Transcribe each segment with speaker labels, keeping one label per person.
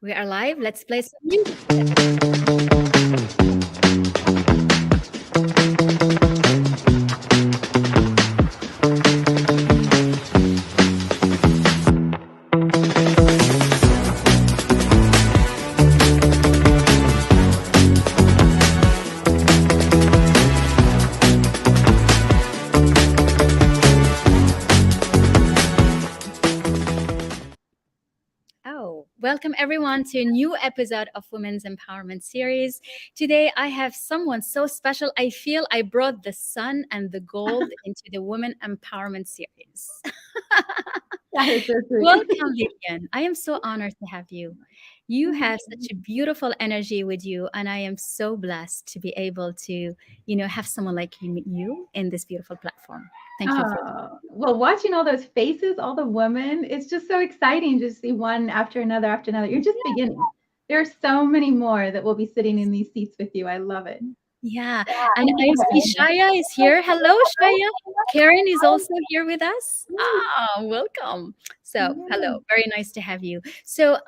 Speaker 1: We are live. Let's play some music. Welcome everyone to a new episode of Women's Empowerment Series. Today I have someone so special. I feel I brought the sun and the gold into the Women Empowerment Series.
Speaker 2: That is so sweet.
Speaker 1: Welcome, Vivienne. I am so honored to have you. You have such a beautiful energy with you, and I am so blessed to be able to, have someone like you in this beautiful platform. Thank you.
Speaker 2: Well, watching all those faces, all the women, it's just so exciting to see one after another after another. You're just beginning. There are so many more that will be sitting in these seats with you. I love it.
Speaker 1: Yeah. And I see Shaya is here. Hello, Shaya. Karen is also here with us. Welcome. So, hello. Very nice to have you. So,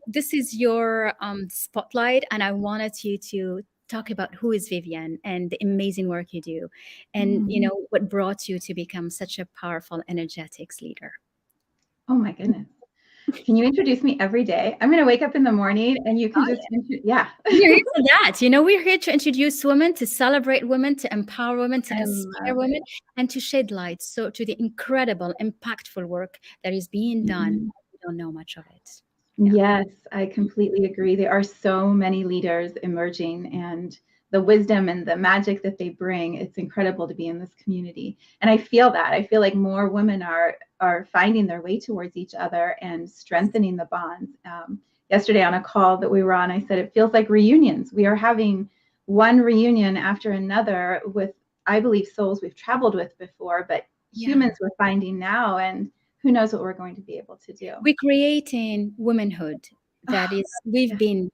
Speaker 1: this is your spotlight, and I wanted you to talk about who is Vivienne and the amazing work you do, and what brought you to become such a powerful energetics leader.
Speaker 2: Oh my goodness. Can you introduce me every day? I'm going to wake up in the morning and you can
Speaker 1: We're here for that. We're here to introduce women, to celebrate women, to empower women, to inspire women, and to shed light to the incredible, impactful work that is being done. We don't know much of it.
Speaker 2: Yes, I completely agree. There are so many leaders emerging, and the wisdom and the magic that they bring, it's incredible to be in this community. And I feel that. I feel like more women are finding their way towards each other and strengthening the bonds. Yesterday on a call that we were on, I said, it feels like reunions. We are having one reunion after another with, I believe, souls we've traveled with before, but humans we're finding now, and who knows what we're going to be able to do.
Speaker 1: We're creating womanhood that is, we've been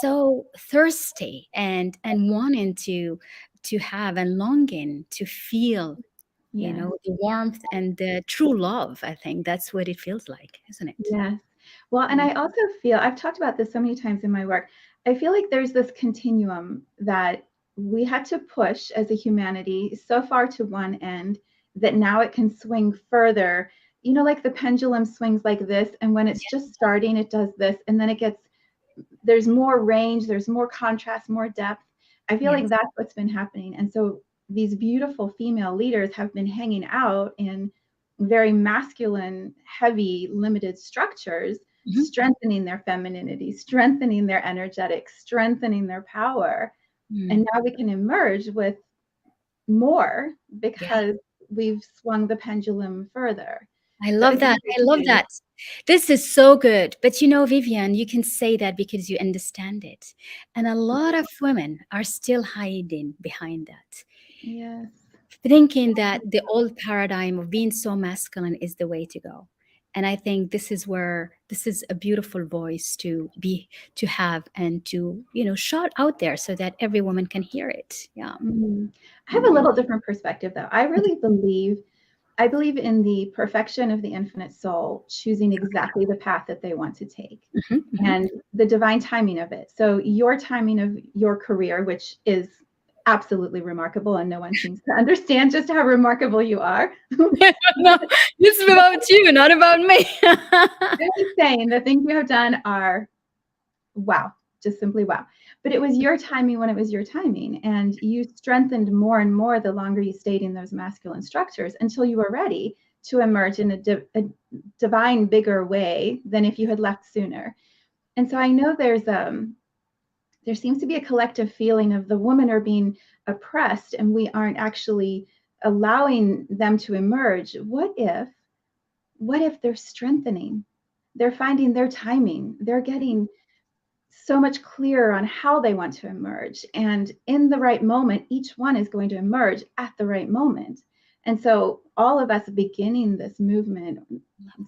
Speaker 1: so thirsty and wanting to have and longing to feel, the warmth and the true love. I think that's what it feels like, isn't it?
Speaker 2: Yes. Well, and I also feel, I've talked about this so many times in my work, I feel like there's this continuum that we had to push as a humanity so far to one end that now it can swing further. Like the pendulum swings like this, and when it's just starting, it does this, and then there's more range, there's more contrast, more depth. I feel like that's what's been happening. And so these beautiful female leaders have been hanging out in very masculine, heavy, limited structures, strengthening their femininity, strengthening their energetics, strengthening their power. And now we can emerge with more because we've swung the pendulum further.
Speaker 1: I love that. I love that. This is so good. But Vivienne, you can say that because you understand it. And a lot of women are still hiding behind that.
Speaker 2: Yes.
Speaker 1: Thinking that the old paradigm of being so masculine is the way to go. And I think this is a beautiful voice to have and to, shout out there so that every woman can hear it. Yeah.
Speaker 2: I have a little different perspective though. I believe in the perfection of the infinite soul choosing exactly the path that they want to take and the divine timing of it. So your timing of your career, which is absolutely remarkable, and no one seems to understand just how remarkable you are.
Speaker 1: No, it's about you, not about me.
Speaker 2: I'm just saying the things you have done are wow, just simply wow. But it was your timing when it was your timing, and you strengthened more and more the longer you stayed in those masculine structures until you were ready to emerge in a divine, bigger way than if you had left sooner. And so I know there seems to be a collective feeling of the women are being oppressed and we aren't actually allowing them to emerge. What if they're strengthening? They're finding their timing. They're getting so much clearer on how they want to emerge. And in the right moment, each one is going to emerge at the right moment. And so all of us beginning this movement,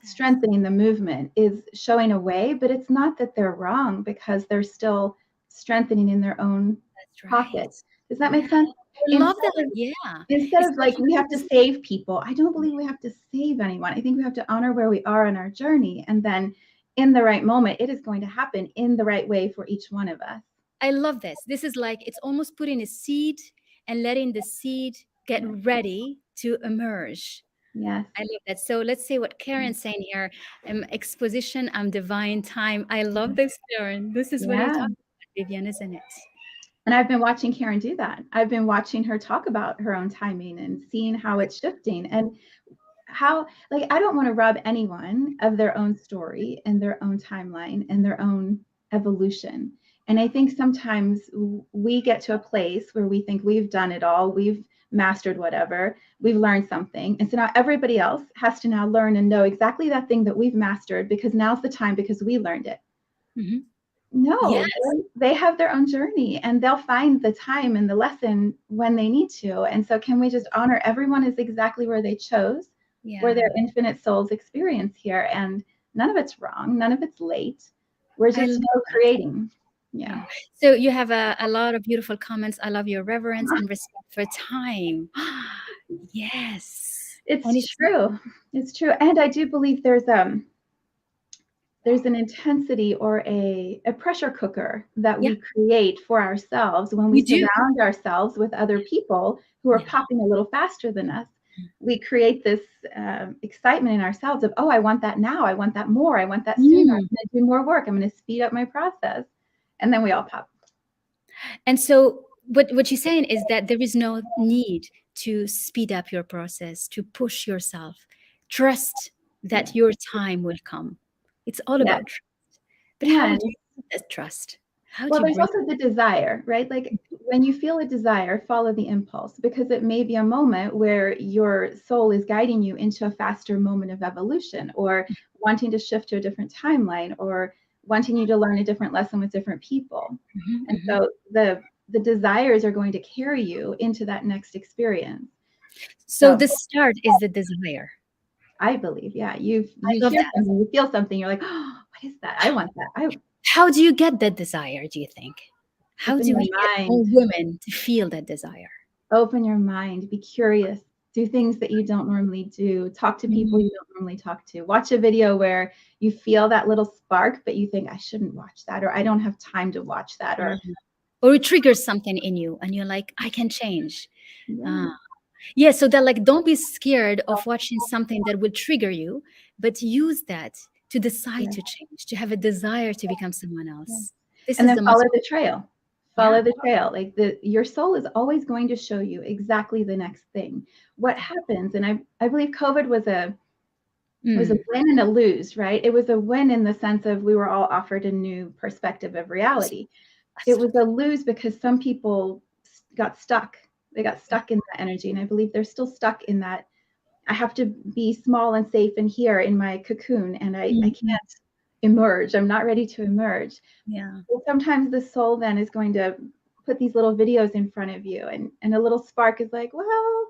Speaker 2: strengthening the movement, is showing a way, but it's not that they're wrong because they're still strengthening in their own pockets. Does that make sense?
Speaker 1: I love that. Yeah.
Speaker 2: Instead of like, we have to save people. I don't believe we have to save anyone. I think we have to honor where we are on our journey. And then in the right moment, it is going to happen in the right way for each one of us.
Speaker 1: I love this. This is like, it's almost putting a seed and letting the seed get ready to emerge.
Speaker 2: Yes.
Speaker 1: I love that. So let's see what Karen's saying here. Exposition and divine time. I love this, Karen. This is what you're talking about, Vivienne, isn't it?
Speaker 2: And I've been watching Karen do that. I've been watching her talk about her own timing and seeing how it's shifting, and how, like, I don't want to rob anyone of their own story and their own timeline and their own evolution. And I think sometimes we get to a place where we think we've done it all, we've mastered whatever, we've learned something. And so now everybody else has to now learn and know exactly that thing that we've mastered, because now's the time, because we learned it.
Speaker 1: Mm-hmm.
Speaker 2: No,
Speaker 1: Yes.
Speaker 2: they have their own journey, and they'll find the time and the lesson when they need to. And so can we just honor everyone is exactly where they chose, where their infinite souls experience here, and none of it's wrong, none of it's late. We're just co-creating. Yeah.
Speaker 1: So you have a lot of beautiful comments. I love your reverence and respect for time. Yes.
Speaker 2: It's true. It's true. And I do believe there's an intensity or a pressure cooker that we create for ourselves when we surround ourselves with other people who are popping a little faster than us. We create this excitement in ourselves of, oh, I want that now. I want that more. I want that sooner. I'm going to do more work. I'm going to speed up my process. And then we all pop.
Speaker 1: And so what you're saying is that there is no need to speed up your process, to push yourself. Trust that your time will come. It's all about trust. But how do you get that trust?
Speaker 2: Well, there's also the desire, right? Like when you feel a desire, follow the impulse, because it may be a moment where your soul is guiding you into a faster moment of evolution, or wanting to shift to a different timeline, or wanting you to learn a different lesson with different people. And so the desires are going to carry you into that next experience.
Speaker 1: So the start is the desire.
Speaker 2: I believe, yeah. You hear something, you feel something, you're like, oh, what is that? I want that.
Speaker 1: How do you get that desire, do you think? How do we get all women to feel that desire?
Speaker 2: Open your mind, be curious, do things that you don't normally do, talk to people you don't normally talk to, watch a video where you feel that little spark, but you think, I shouldn't watch that, or I don't have time to watch that,
Speaker 1: or it triggers something in you and you're like, I can change. Yeah, so that, like, don't be scared of watching something that will trigger you, but use that to decide to change, to have a desire to become someone else.
Speaker 2: And then follow the trail. Follow the trail. Like your soul is always going to show you exactly the next thing. What happens, and I believe COVID was a win and a lose, right? It was a win in the sense of we were all offered a new perspective of reality. It was a lose because some people got stuck. They got stuck in that energy. And I believe they're still stuck in that. I have to be small and safe in here in my cocoon, and I can't emerge. I'm not ready to emerge.
Speaker 1: Yeah.
Speaker 2: Well, sometimes the soul then is going to put these little videos in front of you, and a little spark is like, well,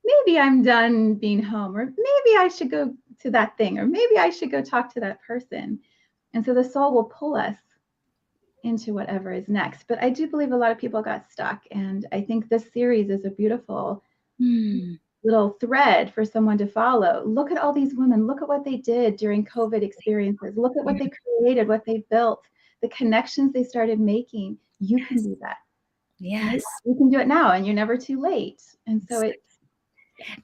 Speaker 2: maybe I'm done being home, or maybe I should go to that thing, or maybe I should go talk to that person. And so the soul will pull us into whatever is next. But I do believe a lot of people got stuck. And I think this series is a beautiful little thread for someone to follow. Look at all these women. Look at what they did during COVID experiences. Look at what they created, what they built, the connections they started making. You can do that.
Speaker 1: Yes.
Speaker 2: You can do it now, and you're never too late. And so it's...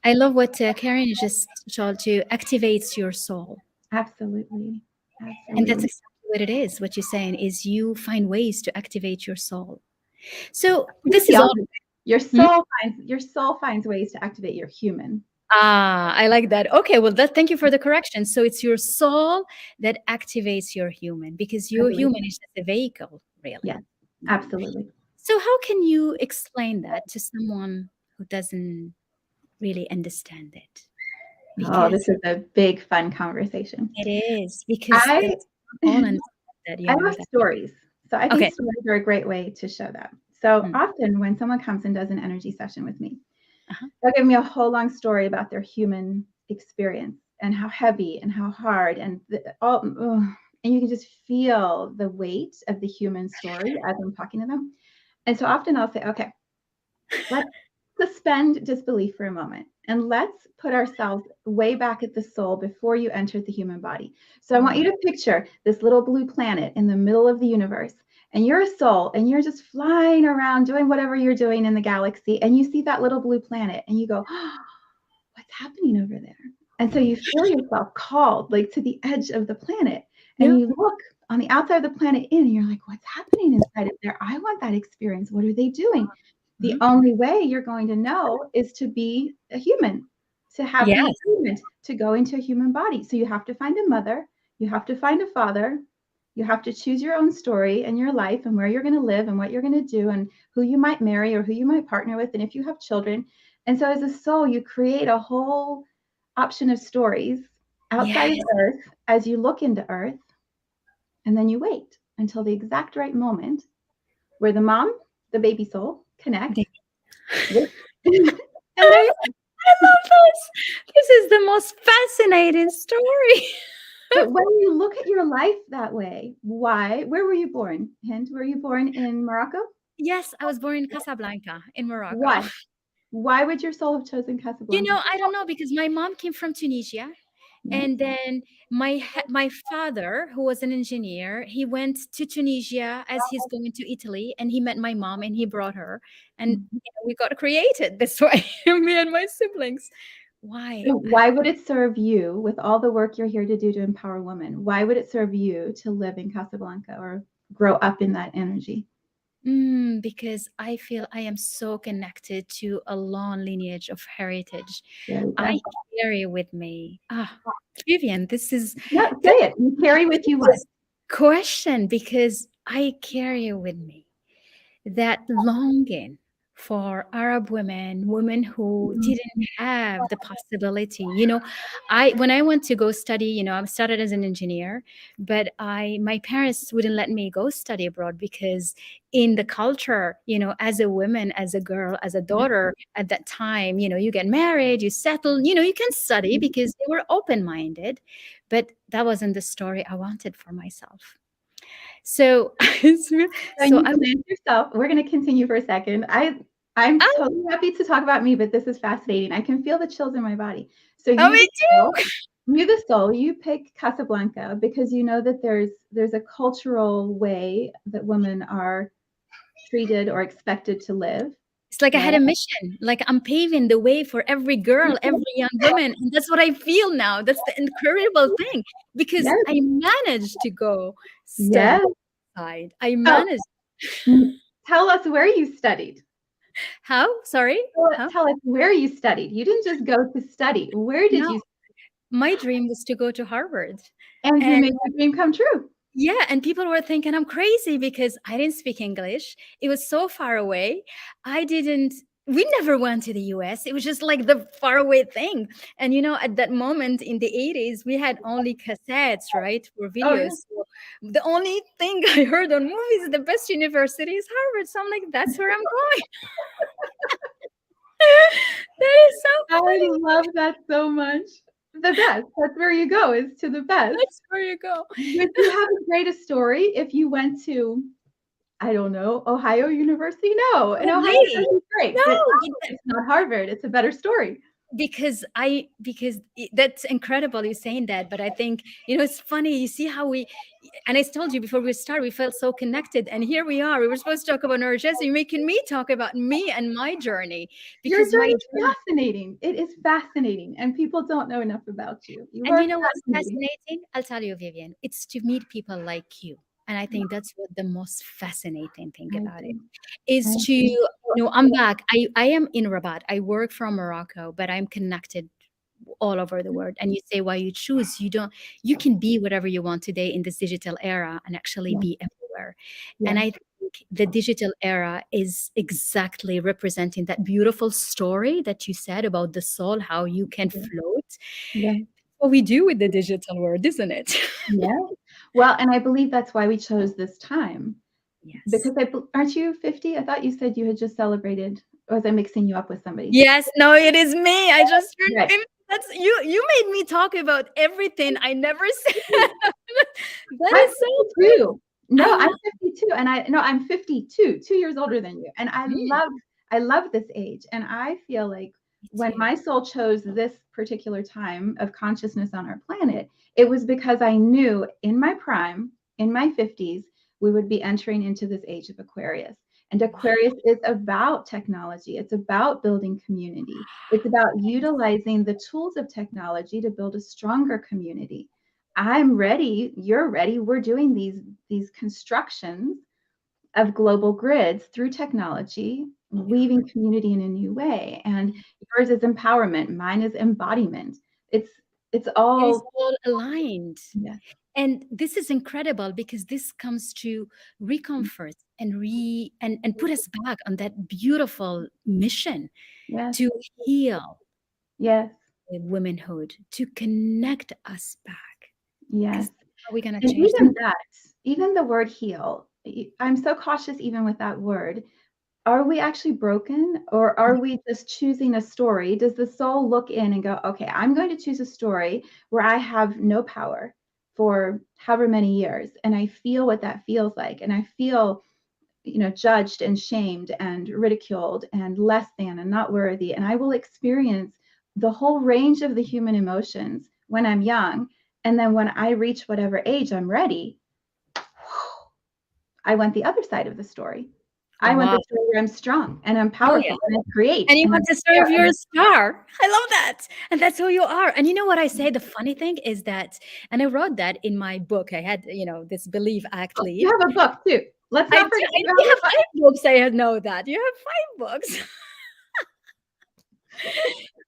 Speaker 1: I love what Karen just told you, activates your soul.
Speaker 2: Absolutely.
Speaker 1: And that's exactly what it is. What you're saying is you find ways to activate your soul. So this is all...
Speaker 2: Your soul finds ways to activate your human.
Speaker 1: I like that. Okay, well, thank you for the correction. So it's your soul that activates your human, because your human is just a vehicle, really.
Speaker 2: Yeah, absolutely.
Speaker 1: So how can you explain that to someone who doesn't really understand it?
Speaker 2: Because this is a big, fun conversation.
Speaker 1: It is, because
Speaker 2: I love stories. So I think stories are a great way to show that. So often when someone comes and does an energy session with me, they'll give me a whole long story about their human experience and how heavy and how hard and and you can just feel the weight of the human story as I'm talking to them. And so often I'll say, okay, let's suspend disbelief for a moment and let's put ourselves way back at the soul before you entered the human body. So I want you to picture this little blue planet in the middle of the universe, and you're a soul, and you're just flying around doing whatever you're doing in the galaxy, and you see that little blue planet, and you go, oh, what's happening over there? And so you feel yourself called like to the edge of the planet, and you look on the outside of the planet in, and you're like, what's happening inside of there? I want that experience. What are they doing? The only way you're going to know is to be a human, to have the agreement to go into a human body. So you have to find a mother, you have to find a father, you have to choose your own story and your life and where you're going to live and what you're going to do and who you might marry or who you might partner with, and if you have children. And so as a soul, you create a whole option of stories outside of Earth as you look into Earth, and then you wait until the exact right moment where the mom, the baby soul, connect. And there you go.
Speaker 1: I love this. This is the most fascinating story.
Speaker 2: But when you look at your life that way, why? Where were you born, Hynd? Were you born in Morocco?
Speaker 1: Yes, I was born in Casablanca, in Morocco.
Speaker 2: Why? Why would your soul have chosen Casablanca?
Speaker 1: You know, I don't know, because my mom came from Tunisia. And then my father, who was an engineer, he went to Tunisia as he's going to Italy, and he met my mom and he brought her, and we got created this way, me and my siblings. Why?
Speaker 2: So why would it serve you, with all the work you're here to do to empower women? Why would it serve you to live in Casablanca or grow up in that energy?
Speaker 1: Because I feel I am so connected to a long lineage of heritage.
Speaker 2: Yeah.
Speaker 1: I carry with me. Vivienne, this is
Speaker 2: say it. You carry with you what?
Speaker 1: Question, because I carry with me that longing for Arab women who didn't have the possibility. You know, when I went to go study, you know, I started as an engineer, but my parents wouldn't let me go study abroad because in the culture, you know, as a woman, as a girl, as a daughter at that time, you know, you get married, you settle, you know, you can study because they were open-minded, but that wasn't the story I wanted for myself. So
Speaker 2: you plan yourself. We're going to continue for a second. I'm totally happy to talk about me, but this is fascinating. I can feel the chills in my body. So
Speaker 1: me too.
Speaker 2: You, the soul, you pick Casablanca because you know that there's a cultural way that women are treated or expected to live.
Speaker 1: It's like I had a mission, like I'm paving the way for every girl, every young woman. And that's what I feel now. That's the incredible thing, because I managed to go study outside. I managed.
Speaker 2: Tell us where you studied.
Speaker 1: How? Sorry?
Speaker 2: Tell us where you studied. You didn't just go to study. Where did you study?
Speaker 1: My dream was to go to Harvard.
Speaker 2: And you made your dream come true.
Speaker 1: Yeah, and people were thinking I'm crazy because I didn't speak English. It was so far away. We never went to the US. It was just like the faraway thing. And, you know, at that moment in the 80s, we had only cassettes, right, for videos. So the only thing I heard on movies is the best university is Harvard. So I'm like, that's where I'm going. That is so funny.
Speaker 2: I love that so much. The best. That's where you go, is to the best.
Speaker 1: That's where you go.
Speaker 2: Would you have a greater story if you went to, I don't know, Ohio University? No. And Ohio is great. No, it's not Harvard. It's a better story.
Speaker 1: Because that's incredible you saying that, but I think, you know, it's funny, you see how and I told you before we started, we felt so connected, and here we are. We were supposed to talk about Norges, and you're making me talk about me and my journey, because
Speaker 2: your journey is fascinating. It is fascinating, and people don't know enough about you.
Speaker 1: You know what's fascinating? I'll tell you, Vivienne, it's to meet people like you. And I think that's what the most fascinating thing about it is, to, you know, I'm back. I am in Rabat. I work from Morocco, but I'm connected all over the world. And you say why you choose. You can be whatever you want today in this digital era and actually be everywhere. And I think the digital era is exactly representing that beautiful story that you said about the soul, how you can float. What we do with the digital world, isn't it?
Speaker 2: Well, and I believe that's why we chose this time. Because aren't you 50? I thought you said you had just celebrated. Or was I mixing you up with somebody?
Speaker 1: Yes, no, it is me. I just turned 50. That's you. You made me talk about everything I never said. That is so
Speaker 2: true. No, I'm 52, and I'm 52, 2 years older than you, and I love this age, and I feel like when my soul chose this particular time of consciousness on our planet, it was because I knew in my prime, in my 50s, we would be entering into this age of Aquarius. And Aquarius is about technology. It's about building community. It's about utilizing the tools of technology to build a stronger community. I'm ready. You're ready. We're doing these constructions of global grids through technology, weaving community in a new way. And yours is empowerment, mine is embodiment. It's
Speaker 1: It is
Speaker 2: all
Speaker 1: all aligned.
Speaker 2: yes,
Speaker 1: And this is incredible because this comes to recomfort and and put us back on that beautiful mission
Speaker 2: yes,
Speaker 1: to heal
Speaker 2: yes,
Speaker 1: womanhood, to connect us back.
Speaker 2: yes.
Speaker 1: Because how are we going to
Speaker 2: And
Speaker 1: change
Speaker 2: even
Speaker 1: them?
Speaker 2: that, even the word heal, I'm so cautious even with that word. Are we actually broken, or are we just choosing a story? Does the soul look in and go, okay, I'm going to choose a story where I have no power for however many years, and I feel what that feels like, and I feel, judged and shamed and ridiculed and less than and not worthy, and I will experience the whole range of the human emotions when I'm young, and then when I reach whatever age I'm ready, I went the other side of the story. I went
Speaker 1: Wow.
Speaker 2: the story where I'm strong and I'm
Speaker 1: Oh, yeah.
Speaker 2: powerful and I create
Speaker 1: And you
Speaker 2: and
Speaker 1: want
Speaker 2: I'm
Speaker 1: to serve your star. I love that. And that's who you are. And you know what I say? The funny thing is that, and I wrote that in my book. I had, this believe, act,
Speaker 2: you
Speaker 1: lead.
Speaker 2: have a book too. Let's
Speaker 1: I
Speaker 2: not
Speaker 1: do,
Speaker 2: forget
Speaker 1: I
Speaker 2: you
Speaker 1: do have
Speaker 2: have
Speaker 1: 5 books. I know that. You have 5 books.
Speaker 2: a book.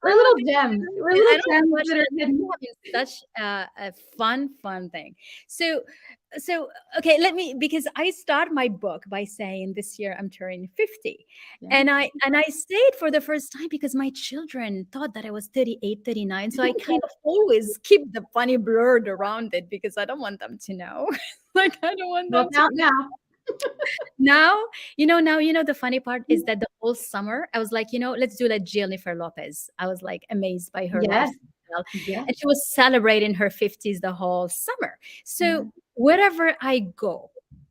Speaker 2: We're
Speaker 1: Oh,
Speaker 2: little
Speaker 1: this
Speaker 2: gems.
Speaker 1: is
Speaker 2: We're
Speaker 1: amazing. I
Speaker 2: little
Speaker 1: don't know
Speaker 2: gems
Speaker 1: what
Speaker 2: that are
Speaker 1: we're
Speaker 2: hidden.
Speaker 1: having such a fun thing. So, okay, let me, because I start my book by saying this year I'm turning 50.
Speaker 2: Yeah.
Speaker 1: And I say it for the first time because my children thought that I was 38, 39. So I kind of always keep the funny blurred around it because I don't want them to know. Like I don't want them
Speaker 2: Well,
Speaker 1: to.
Speaker 2: out now.
Speaker 1: Now, the funny part is that the whole summer, I was like, let's do like Jennifer Lopez. I was like amazed by her
Speaker 2: Yes.
Speaker 1: lifestyle.
Speaker 2: Yes.
Speaker 1: And she was celebrating her 50s the whole summer.
Speaker 2: Yeah.
Speaker 1: So wherever I go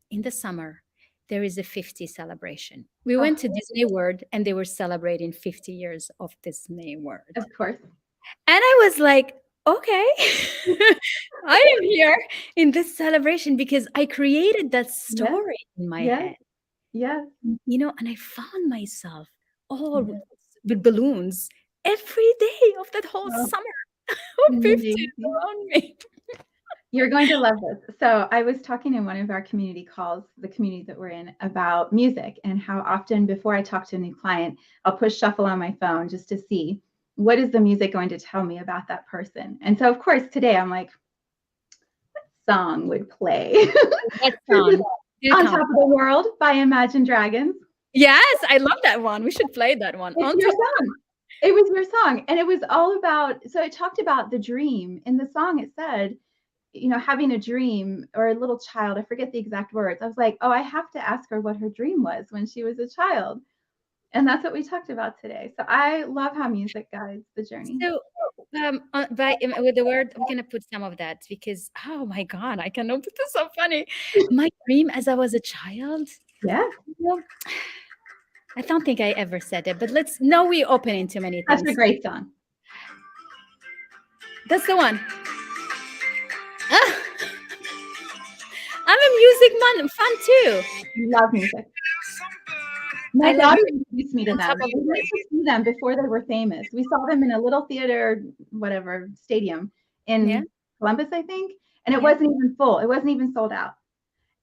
Speaker 1: in the summer, there is a 50 celebration. We
Speaker 2: Oh,
Speaker 1: went to Disney World and they were celebrating 50 years of Disney World.
Speaker 2: of course.
Speaker 1: And I was like, okay, I am here in this celebration because I created that
Speaker 2: Yes.
Speaker 1: story in my
Speaker 2: Yes.
Speaker 1: head,
Speaker 2: Yes.
Speaker 1: and I found myself all
Speaker 2: Yes.
Speaker 1: with balloons every day of that whole
Speaker 2: Oh,
Speaker 1: summer of 50
Speaker 2: amazing.
Speaker 1: around me.
Speaker 2: You're going to love this. So I was talking in one of our community calls, the community that we're in, about music and how often before I talk to a new client, I'll push shuffle on my phone just to see what is the music going to tell me about that person. And so of course today I'm like, song would play.
Speaker 1: What song? Do
Speaker 2: On
Speaker 1: tell me.
Speaker 2: Top of the World by Imagine Dragons.
Speaker 1: Yes, I love that one. We should play that one.
Speaker 2: It's
Speaker 1: On
Speaker 2: your
Speaker 1: top.
Speaker 2: song. It was your song. And it was all about, so it talked about the dream. In the song, it said, having a dream or a little child, I forget the exact words. I was like, oh, I have to ask her what her dream was when she was a child. And that's what we talked about today. So I love how music guides the journey.
Speaker 1: So, with the word, I'm gonna put some of that because oh my god, I cannot put this so funny. My dream as I was a child.
Speaker 2: Yeah.
Speaker 1: Well, I don't think I ever said it, but now we open into many
Speaker 2: That's
Speaker 1: things.
Speaker 2: a great song.
Speaker 1: That's the one. Ah, I'm a music fan too.
Speaker 2: Love music. My
Speaker 1: I love
Speaker 2: daughter introduced me to
Speaker 1: On
Speaker 2: them.
Speaker 1: Top of
Speaker 2: We
Speaker 1: the
Speaker 2: went to see them before they were famous. We saw them in a little theater, whatever, stadium
Speaker 1: Yeah.
Speaker 2: in Columbus, I think. And it
Speaker 1: Yeah.
Speaker 2: wasn't even full. It wasn't even sold out.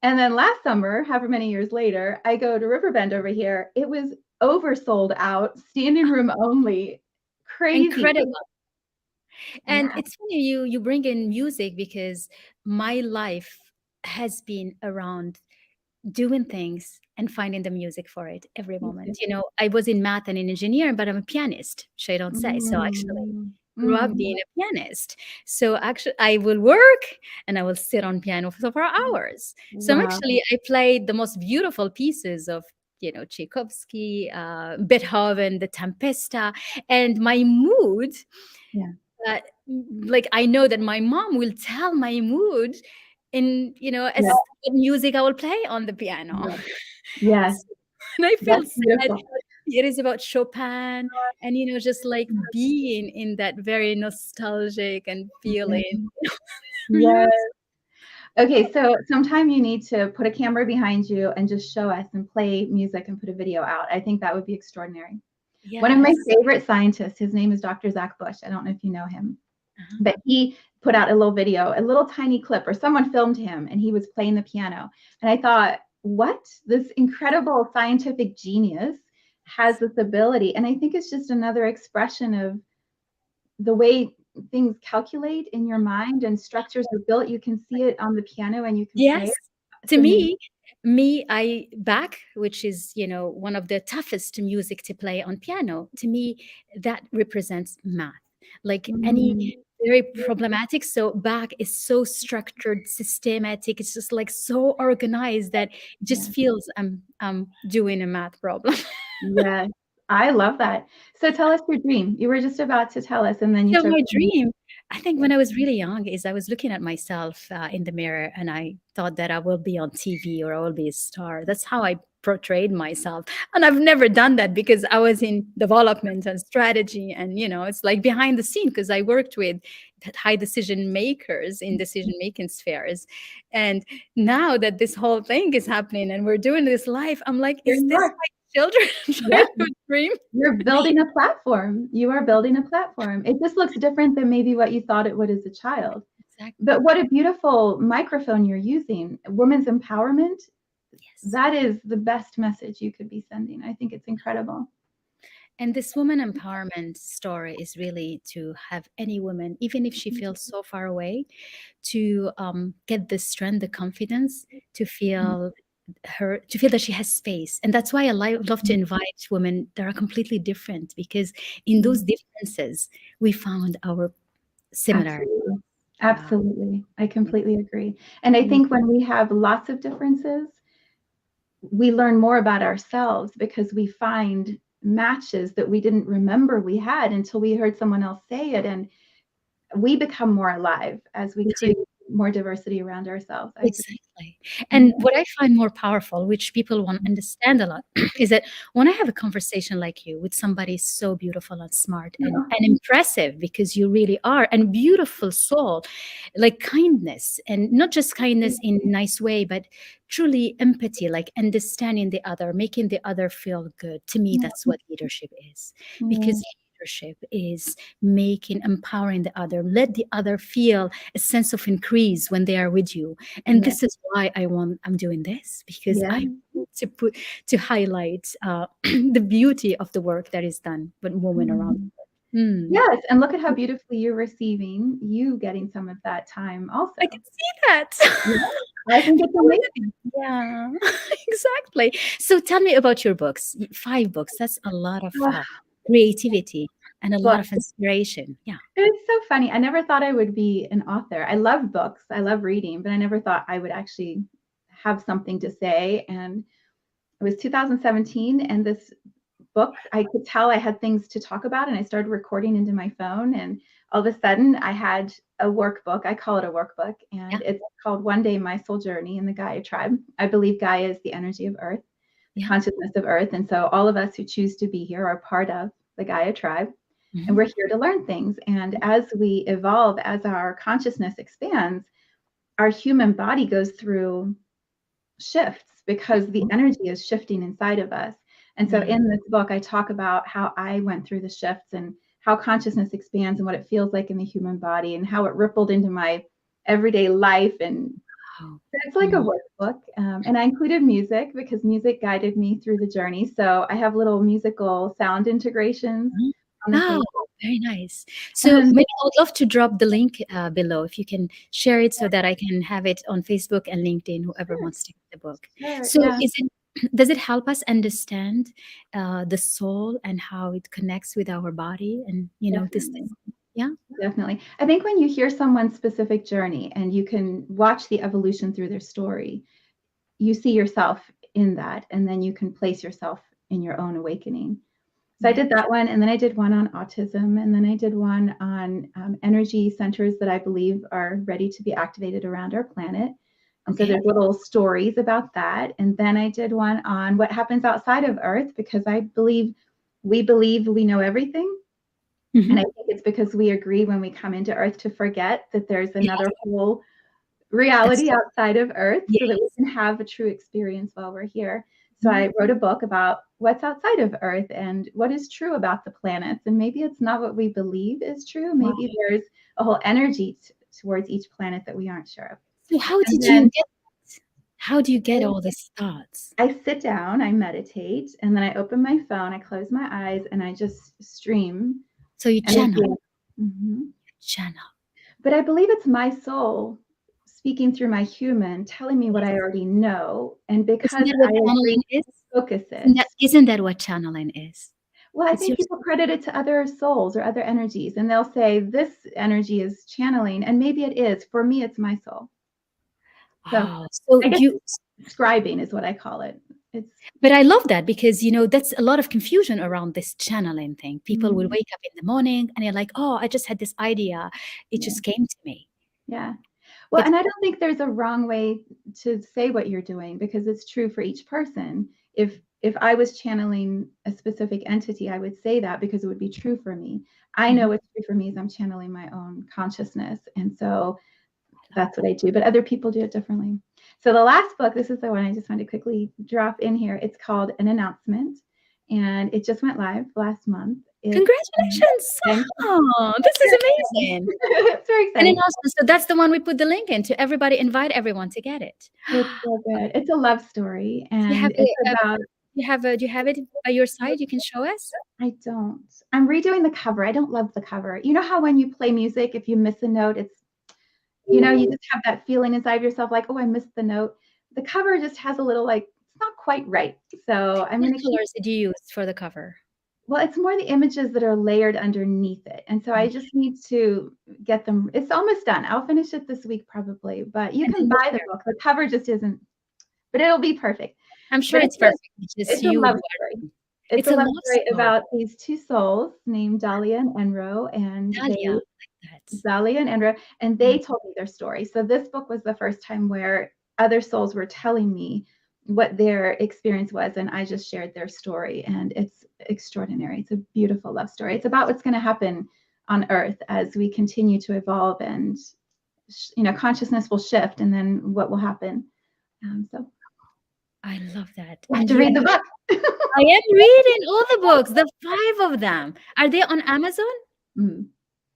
Speaker 2: And then last summer, however many years later, I go to Riverbend over here. It was oversold out, standing room only. Crazy.
Speaker 1: Incredible. And
Speaker 2: Yeah.
Speaker 1: it's funny you bring in music because my life has been around doing things and finding the music for it every moment. I was in math and in engineering, but I'm a pianist, which I don't say. So actually grew up being a pianist. So actually I will work and I will sit on piano for hours. So
Speaker 2: Wow.
Speaker 1: I played the most beautiful pieces of Tchaikovsky, Beethoven, the Tempesta, and my mood.
Speaker 2: Yeah.
Speaker 1: Like I know that my mom will tell my mood in as
Speaker 2: Yeah.
Speaker 1: what music I will play on the piano.
Speaker 2: Yes.
Speaker 1: And I feel
Speaker 2: That's
Speaker 1: sad
Speaker 2: beautiful.
Speaker 1: it is about Chopin, and just like being in that very nostalgic and feeling
Speaker 2: Yes.
Speaker 1: music.
Speaker 2: Okay, so sometime you need to put a camera behind you and just show us and play music and put a video out. I think that would be extraordinary. One of my
Speaker 1: Yes.
Speaker 2: favorite scientists, his name is Dr. Zach Bush. I don't know if you know him,
Speaker 1: Uh-huh.
Speaker 2: but he put out a little video, a little tiny clip, or someone filmed him and he was playing the piano. And I thought, what? This incredible scientific genius has this ability. And I think it's just another expression of the way things calculate in your mind and structures are built. You can see it on the piano and you can play
Speaker 1: Yes.
Speaker 2: it. It's
Speaker 1: To
Speaker 2: amazing.
Speaker 1: I Bach, which is, one of the toughest music to play on piano, to me, that represents math. Like any
Speaker 2: Mm,
Speaker 1: very problematic. So Bach is so structured, systematic. It's just like so organized that it just
Speaker 2: yeah.
Speaker 1: feels I'm doing a math problem.
Speaker 2: Yes. I love that. So tell us your dream. You were just about to tell us and then you
Speaker 1: So
Speaker 2: started.
Speaker 1: my dream, I think when I was really young, is I was looking at myself in the mirror, and I thought that I will be on TV or I will be a star. That's how I portrayed myself. And I've never done that because I was in development and strategy, and it's like behind the scene, because I worked with high decision makers in decision making spheres. And now that this whole thing is happening and we're doing this live, I'm like,
Speaker 2: Here
Speaker 1: is
Speaker 2: you
Speaker 1: this
Speaker 2: are.
Speaker 1: my children's
Speaker 2: Yes.
Speaker 1: childhood dream?
Speaker 2: You're building a platform. You are building a platform. It just looks different than maybe what you thought it would as a child.
Speaker 1: Exactly.
Speaker 2: But what a beautiful microphone you're using. Women's empowerment,
Speaker 1: Yes.
Speaker 2: that is the best message you could be sending. I think it's incredible.
Speaker 1: And this woman empowerment story is really to have any woman, even if she feels so far away, to get the strength, the confidence to feel that she has space. And that's why I love to invite women that are completely different, because in those differences we found our similarity.
Speaker 2: Absolutely.
Speaker 1: Yeah.
Speaker 2: Absolutely. I completely agree. And I
Speaker 1: Mm.
Speaker 2: think when we have lots of differences, we learn more about ourselves because we find matches that we didn't remember we had until we heard someone else say it. And we become more alive as we
Speaker 1: Me too.
Speaker 2: create more diversity around ourselves. I agree.
Speaker 1: Exactly.
Speaker 2: Yeah.
Speaker 1: And what I find more powerful, which people won't understand a lot, is that when I have a conversation like you with somebody so beautiful and smart and impressive, because you really are, and beautiful soul, like kindness, and not just kindness in a nice way, but truly empathy, like understanding the other, making the other feel good. To me, that's what leadership is. Because leadership is empowering the other, let the other feel a sense of increase when they are with you. And
Speaker 2: Yeah.
Speaker 1: this is why I'm doing this, because
Speaker 2: Yeah.
Speaker 1: I want to highlight the beauty of the work that is done with women around.
Speaker 2: Yes. And look at how beautifully you're receiving, you getting some of that time also.
Speaker 1: I can see that.
Speaker 2: Yeah. I think it's amazing.
Speaker 1: Yeah, exactly. So tell me about your books. 5 books. That's a lot of creativity and a lot
Speaker 2: Well,
Speaker 1: of inspiration. Yeah.
Speaker 2: it's so funny. I never thought I would be an author. I love books. I love reading, but I never thought I would actually have something to say. And it was 2017, and this book, I could tell I had things to talk about, and I started recording into my phone. And all of a sudden, I had a workbook. I call it a workbook,
Speaker 1: Yeah.
Speaker 2: and it's called One Day My Soul Journey in the Gaia Tribe. I believe Gaia is the energy of Earth, the
Speaker 1: Yeah.
Speaker 2: consciousness of Earth. And so all of us who choose to be here are part of the Gaia Tribe.
Speaker 1: Mhm.
Speaker 2: And we're here to learn things. And as we evolve, as our consciousness expands, our human body goes through shifts because the energy is shifting inside of us. And so in this book, I talk about how I went through the shifts and how consciousness expands and what it feels like in the human body and how it rippled into my everyday life. And
Speaker 1: Wow.
Speaker 2: it's like a workbook. And I included music because music guided me through the journey. So I have little musical sound integrations on the
Speaker 1: Oh,
Speaker 2: page.
Speaker 1: very nice.
Speaker 2: And
Speaker 1: So
Speaker 2: then
Speaker 1: maybe I would love to drop the link below, if you can share it so that I can have it on Facebook and LinkedIn, whoever wants to get the book.
Speaker 2: sure,
Speaker 1: So
Speaker 2: yeah,
Speaker 1: does it help us understand the soul and how it connects with our body? And
Speaker 2: definitely.
Speaker 1: yeah.
Speaker 2: Definitely. I think when you hear someone's specific journey and you can watch the evolution through their story, you see yourself in that, and then you can place yourself in your own awakening. So I
Speaker 1: Yeah.
Speaker 2: did that one, and then I did one on autism, and then I did one on energy centers that I believe are ready to be activated around our planet. And so
Speaker 1: Okay.
Speaker 2: there's little stories about that. And then I did one on what happens outside of Earth, because we believe we know everything.
Speaker 1: Mhm.
Speaker 2: And I think it's because we agree when we come into Earth to forget that there's another
Speaker 1: Yes.
Speaker 2: whole
Speaker 1: That's
Speaker 2: reality outside of Earth, so that we
Speaker 1: yes.
Speaker 2: can have a true experience while we're here. So
Speaker 1: Mhm.
Speaker 2: I wrote a book about what's outside of Earth and what is true about the planets. And maybe it's not what we believe is true.
Speaker 1: Wow.
Speaker 2: Maybe there's a whole energy towards each planet that we aren't sure of.
Speaker 1: So how
Speaker 2: And
Speaker 1: did you
Speaker 2: then
Speaker 1: get how do you get all these thoughts?
Speaker 2: I sit down, I meditate, and then I open my phone, I close my eyes, and I just stream
Speaker 1: So you
Speaker 2: energy.
Speaker 1: channel. Channel.
Speaker 2: But I believe it's my soul speaking through my human, telling me what I already know. And
Speaker 1: Isn't
Speaker 2: because
Speaker 1: that what
Speaker 2: I agree
Speaker 1: channeling
Speaker 2: to
Speaker 1: is?
Speaker 2: focus
Speaker 1: Isn't
Speaker 2: it,
Speaker 1: that what channeling is?
Speaker 2: well, I
Speaker 1: It's
Speaker 2: think
Speaker 1: your
Speaker 2: people credit it to other souls or other energies, and they'll say this energy is channeling, and maybe it is. For me, it's my soul. So
Speaker 1: wow. So
Speaker 2: I guess
Speaker 1: you
Speaker 2: scribing is what I call it. It's
Speaker 1: but I love that because that's a lot of confusion around this channeling thing. People will wake up in the morning and they're like, "Oh, I just had this idea. It
Speaker 2: yeah,
Speaker 1: just came to me."
Speaker 2: yeah. Well,
Speaker 1: But
Speaker 2: and I don't think there's a wrong way to say what you're doing, because it's true for each person. If I was channeling a specific entity, I would say that because it would be true for me. I know
Speaker 1: Mhm.
Speaker 2: what's true for me is I'm channeling my own consciousness. And so that's what I do, but other people do it differently. So the last book, this is the one I just wanted to quickly drop in here. It's called An Announcement, and it just went live last month. It's
Speaker 1: Congratulations.
Speaker 2: thank you.
Speaker 1: Oh, this is amazing.
Speaker 2: It's very
Speaker 1: And
Speaker 2: exciting.
Speaker 1: announcement. So that's the one we put the link in to everybody. Invite everyone to get it.
Speaker 2: It's so good. It's a love story,
Speaker 1: Do you have
Speaker 2: and it's
Speaker 1: a,
Speaker 2: about
Speaker 1: do you have it by your side? You can show us.
Speaker 2: I don't. I'm redoing the cover. I don't love the cover. You know how when you play music, if you miss a note, you just have that feeling inside of yourself like, "Oh, I missed the note." The cover just has a little, like, it's not quite right. So I'm
Speaker 1: What
Speaker 2: gonna keep
Speaker 1: colors did you use for the cover?
Speaker 2: well, it's more the images that are layered underneath it, and so I just need to get them it's almost done. I'll finish it this week probably, but you
Speaker 1: And
Speaker 2: can
Speaker 1: then what
Speaker 2: buy the book. The cover just isn't, but it'll be perfect.
Speaker 1: I'm sure
Speaker 2: But
Speaker 1: it's perfect. It's just
Speaker 2: it's a
Speaker 1: you.
Speaker 2: love story. It's
Speaker 1: It's
Speaker 2: a
Speaker 1: a
Speaker 2: love
Speaker 1: love
Speaker 2: story
Speaker 1: story.
Speaker 2: about these 2 souls named Dalia and Enro, and
Speaker 1: Dalia, like that.
Speaker 2: Dalia and Enro, and
Speaker 1: Mm.
Speaker 2: they told me their story. So this book was the first time where other souls were telling me what their experience was, and I just shared their story, and it's extraordinary. It's a beautiful love story. It's about what's going to happen on Earth as we continue to evolve, and consciousness will shift, and then what will happen. So
Speaker 1: I love that.
Speaker 2: you have
Speaker 1: And
Speaker 2: to read the book.
Speaker 1: I am reading all the books, the 5 of them. Are they on Amazon?
Speaker 2: Mm.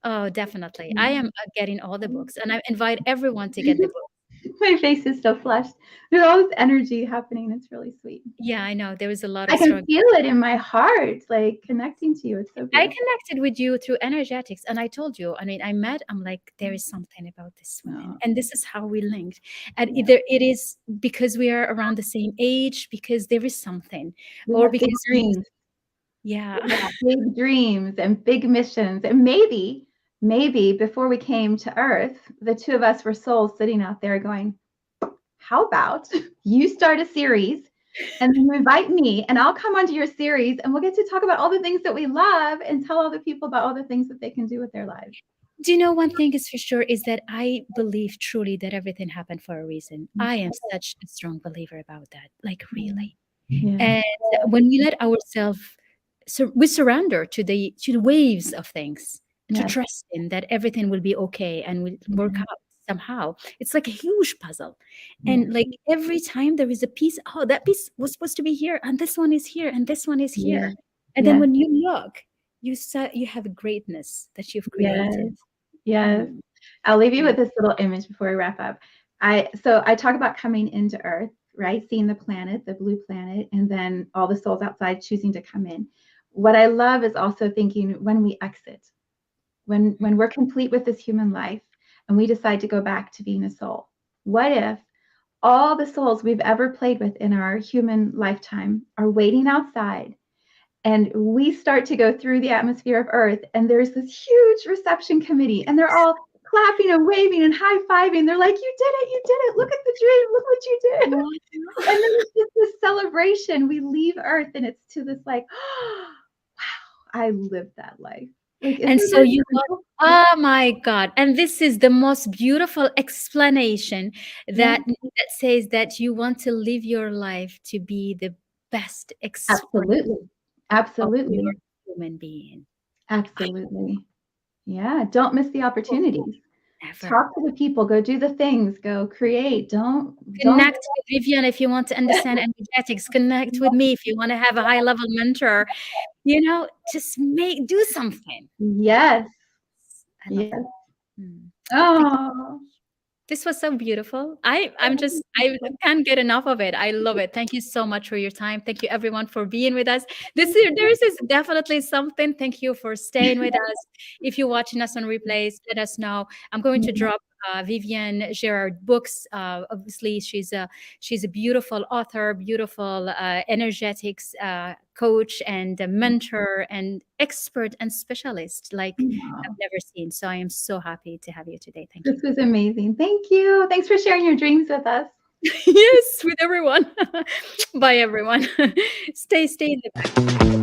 Speaker 1: Oh, definitely. I am getting all the books, and I invite everyone to get the book.
Speaker 2: My face is so flushed. There's all this energy happening. It's really sweet.
Speaker 1: Yeah, I know. There was a lot
Speaker 2: I
Speaker 1: of
Speaker 2: can
Speaker 1: struggle.
Speaker 2: feel it in my heart, like connecting to you. It's so
Speaker 1: I
Speaker 2: beautiful.
Speaker 1: connected with you through energetics, and I told you, I mean, I'm like, there is something about this woman,
Speaker 2: Oh,
Speaker 1: and this is how we linked. And
Speaker 2: yeah.
Speaker 1: either it is because we are around the same age, because there is something,
Speaker 2: We
Speaker 1: or
Speaker 2: have big
Speaker 1: because
Speaker 2: dreams.
Speaker 1: yeah.
Speaker 2: We have big dreams and big missions. And maybe before we came to Earth, the 2 of us were souls sitting out there going, how about you start a series and then you invite me and I'll come onto your series and we'll get to talk about all the things that we love and tell all the people about all the things that they can do with their lives.
Speaker 1: Do you know one thing is for sure is that I believe truly that everything happened for a reason. I am such a strong believer about that, like really.
Speaker 2: Yeah.
Speaker 1: And when we let ourselves, so we surrender to the waves of things, to
Speaker 2: Yes.
Speaker 1: trust in that everything will be okay and will work out somehow. It's like a huge puzzle,
Speaker 2: Yeah.
Speaker 1: and like every time there is a piece, oh, that piece was supposed to be here, and this one is here, and this one is
Speaker 2: Yeah.
Speaker 1: here, and then when you look, you have a greatness that you've created.
Speaker 2: Yes. Yes.
Speaker 1: Mm.
Speaker 2: I'll leave you
Speaker 1: Yeah.
Speaker 2: with this little image before we wrap up. I talk about coming into Earth, right? Seeing the planet, the blue planet, and then all the souls outside choosing to come in. What I love is also thinking when we exit, when we're complete with this human life and we decide to go back to being a soul. What if all the souls we've ever played with in our human lifetime are waiting outside, and we start to go through the atmosphere of Earth, and there's this huge reception committee, and they're all clapping and waving and high-fiving. They're like, you did it, look at the dream, look what you did. And then it's just this celebration. We leave Earth, and it's to this like, wow, I lived that life. Like,
Speaker 1: And
Speaker 2: isn't
Speaker 1: so
Speaker 2: that
Speaker 1: you
Speaker 2: simple?
Speaker 1: got, oh my God. And this is the most beautiful explanation
Speaker 2: Yeah,
Speaker 1: that says that you want to live your life to be the best expression
Speaker 2: absolutely.
Speaker 1: of your
Speaker 2: Absolutely.
Speaker 1: human being. I
Speaker 2: Absolutely. Yeah, don't miss the
Speaker 1: will
Speaker 2: opportunities.
Speaker 1: never.
Speaker 2: Talk to the people, go do the things, go create. Don't
Speaker 1: Connect with Vivienne if you want to understand energetics. Connect with me if you want to have a high level mentor. Just do something.
Speaker 2: Yes.
Speaker 1: I love
Speaker 2: Yes.
Speaker 1: that. Mm. Thank you.
Speaker 2: Oh.
Speaker 1: This was so beautiful. I can't get enough of it. I love it. Thank you so much for your time. Thank you everyone for being with us. There is definitely something. Thank you for staying with us. If you're watching us on replays, let us know. I'm going to drop Vivienne Gerard books. Obviously, she's a beautiful author, beautiful energetics coach and a mentor and expert and specialist like I've
Speaker 2: Oh,
Speaker 1: never seen. So I am so happy to have you today. Thank you.
Speaker 2: this was amazing. Thank you. Thanks for sharing your dreams with us.
Speaker 1: Yes, with everyone. Bye, everyone. Stay in the back.